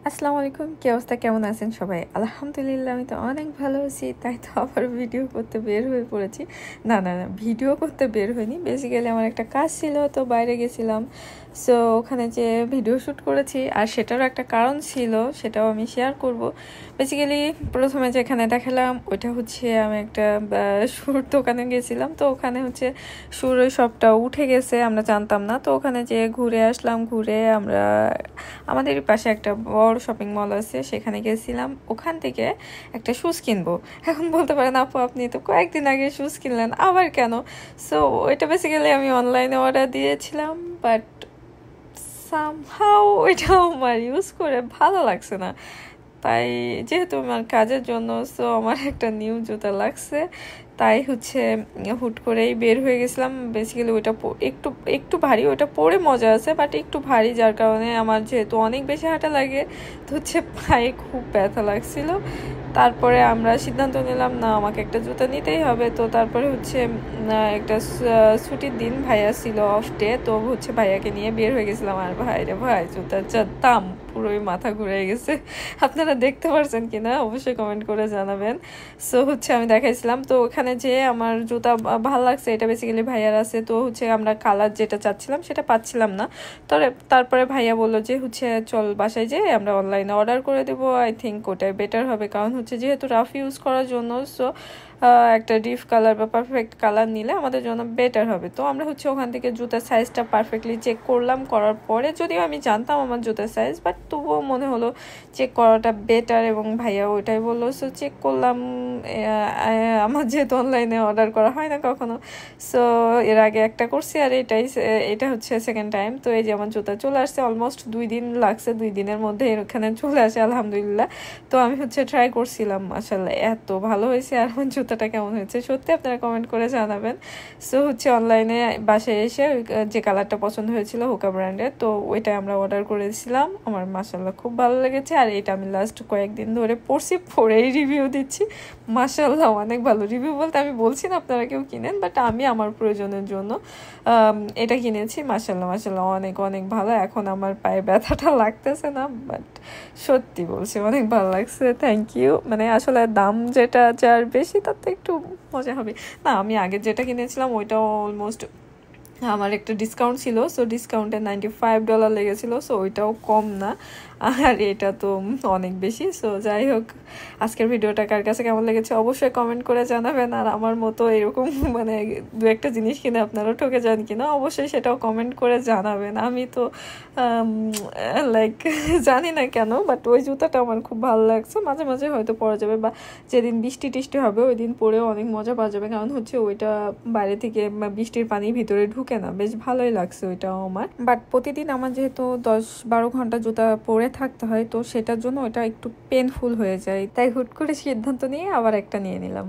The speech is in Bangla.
আসসালামু আলাইকুম, কি অবস্থা, কেমন আছেন সবাই? আলহামদুলিল্লাহ আমি তো অনেক ভালো আছি। তাই তো আবার ভিডিও করতে বের হয়ে পড়েছি। না, ভিডিও করতে বের হইনি, বেসিক্যালি আমার একটা কাজ ছিল, তো বাইরে গেছিলাম। সো ওখানে যে ভিডিও শ্যুট করেছি, আর সেটারও একটা কারণ ছিল, সেটাও আমি শেয়ার করব। বেসিক্যালি প্রথমে যেখানে দেখালাম ওইটা হচ্ছে আমি একটা সুর দোকানে গেছিলাম। তো ওখানে হচ্ছে সুর ওই সবটা উঠে গেছে, আমরা জানতাম না। তো ওখানে যে ঘুরে আসলাম, ঘুরে আমরা আমাদের পাশে একটা বড় শপিং মল আছে, সেখানে গেছিলাম। ওখান থেকে একটা শুজ কিনবো। এখন বলতে পারেন, আপু আপনি তো কয়েকদিন আগে শুজ কিনলেন, আবার কেন? সো ওইটা বেসিক্যালি আমি অনলাইনে অর্ডার দিয়েছিলাম, বাট সামহাও ওইটা আমার ইউজ করে ভালো লাগছে না। তাই যেহেতু আমার কাজের জন্য, সো আমার একটা নিউ জুতা লাগছে, তাই হচ্ছে হুট করেই বের হয়ে গেছিলাম। বেসিক্যালি ওইটা একটু একটু ভারী, ওইটা পরে মজা আছে, বাট একটু ভারী, যার কারণে আমার যেহেতু অনেক বেশি হাঁটা লাগে, তো হচ্ছে পায়ে খুব ব্যথা লাগছিল। তারপরে আমরা সিদ্ধান্ত নিলাম না, আমাকে একটা জুতা নিতেই হবে। তো তারপরে হচ্ছে একটা ছুটির দিন, ভাইয়া ছিল অফ ডে, তো হচ্ছে ভাইয়াকে নিয়ে বের হয়ে গেছিলাম। আর ভাই রে ভাই, জুতার যা দাম, পুরোই মাথা ঘুরে গেছে। আপনারা দেখতে পারছেন কিনা অবশ্যই কমেন্ট করে জানাবেন। সো হচ্ছে আমি দেখাইছিলাম, তো ওখানে যে আমার জুতা ভালো লাগছে, এটা বেসিক্যালি ভাইয়ার আছে। তো হচ্ছে আমরা কালার যেটা চাচ্ছিলাম সেটা পাচ্ছিলাম না। তারপরে ভাইয়া বললো যে হচ্ছে চল বাসায় যে আমরা অনলাইনে অর্ডার করে দেবো, আই থিঙ্ক ওটাই বেটার হবে। কারণ হচ্ছে যেহেতু রাফ ইউজ করার জন্য, সো একটা ডিপ কালার বা পারফেক্ট কালার নিলে আমাদের জন্য বেটার হবে। তো আমরা হচ্ছে ওখান থেকে জুতার সাইজটা পারফেক্টলি চেক করলাম। করার পরে যদিও আমি জানতাম আমার জুতার সাইজ, বাট তবুও মনে হলো চেক করাটা বেটার, এবং ভাইয়া ওইটাই বললো। সো চেক করলাম। আমার যেহেতু অনলাইনে অর্ডার করা হয় না কখনো, সো এর আগে একটা করছি, আর এটা হচ্ছে সেকেন্ড টাইম। তো এই যে আমার জুতা চলে আসছে, অলমোস্ট 2 দিন লাগছে, 2 দিনের মধ্যে এখানে চলে আসে আলহামদুলিল্লাহ। তো আমি হচ্ছে ট্রাই করছিলাম, মাশাআল্লাহ এত ভালো হয়েছে। আর আমার জুতাটা কেমন হয়েছে সত্যি আপনারা কমেন্ট করে জানাবেন। সো হচ্ছে অনলাইনে বাসায় এসে যে কালারটা পছন্দ হয়েছিল হুকা ব্র্যান্ডের, তো ওইটা আমরা অর্ডার করেছিলাম। আমার মাশাআল্লাহ খুব ভালো লেগেছে, আর এটা আমি লাস্ট কয়েকদিন ধরে পরছি, পরেই রিভিউ দিচ্ছি। মাশাআল্লাহ অনেক ভালো। রিভিউ বলতে আমি বলছি না আপনারা কেউ কিনেন, বাট আমি আমার প্রয়োজনের জন্য এটা কিনেছি। মাশাআল্লাহ অনেক অনেক ভালো। এখন আমার পায়ে ব্যথাটা লাগতেছে না, বাট সত্যি বলছি অনেক ভালো লাগছে। Thank you. মানে আসলে দাম যেটা যার বেশি, তাতে একটু মজা হবে না। আমি আগে যেটা কিনেছিলাম ওইটাও অলমোস্ট আমার একটা ডিসকাউন্ট ছিল, সো ডিসকাউন্টে $95 লেগেছিল, সো ওইটাও কম না। আর এটা তো অনেক বেশি। সো যাই হোক, আজকের ভিডিওটা কার কাছে কেমন লেগেছে অবশ্যই কমেন্ট করে জানাবেন। আর আমার মতো এরকম মানে দু একটা জিনিস কিনে আপনারাও ঠকে যান কিনা অবশ্যই সেটাও কমেন্ট করে জানাবেন। আমি তো লাইক জানি না কেন, বাট ওই জুতাটা আমার খুব ভালো লাগছে। মাঝে মাঝে হয়তো পরা যাবে, বা যেদিন বৃষ্টি টিষ্টি হবে ওই দিন পরেও অনেক মজা পাওয়া যাবে। কারণ হচ্ছে ওইটা বাইরে থেকে বৃষ্টির পানি ভিতরে ঢুকে না, বেশ ভালোই লাগছে ওইটাও আমার। বাট প্রতিদিন আমার যেহেতু 10-12 ঘন্টা জুতা পরে থাকতে হয়, তো সেটার জন্য ওটা একটু পেনফুল হয়ে যায়। তাই হুট করে সিদ্ধান্ত নিয়ে আবার একটা নিয়ে নিলাম।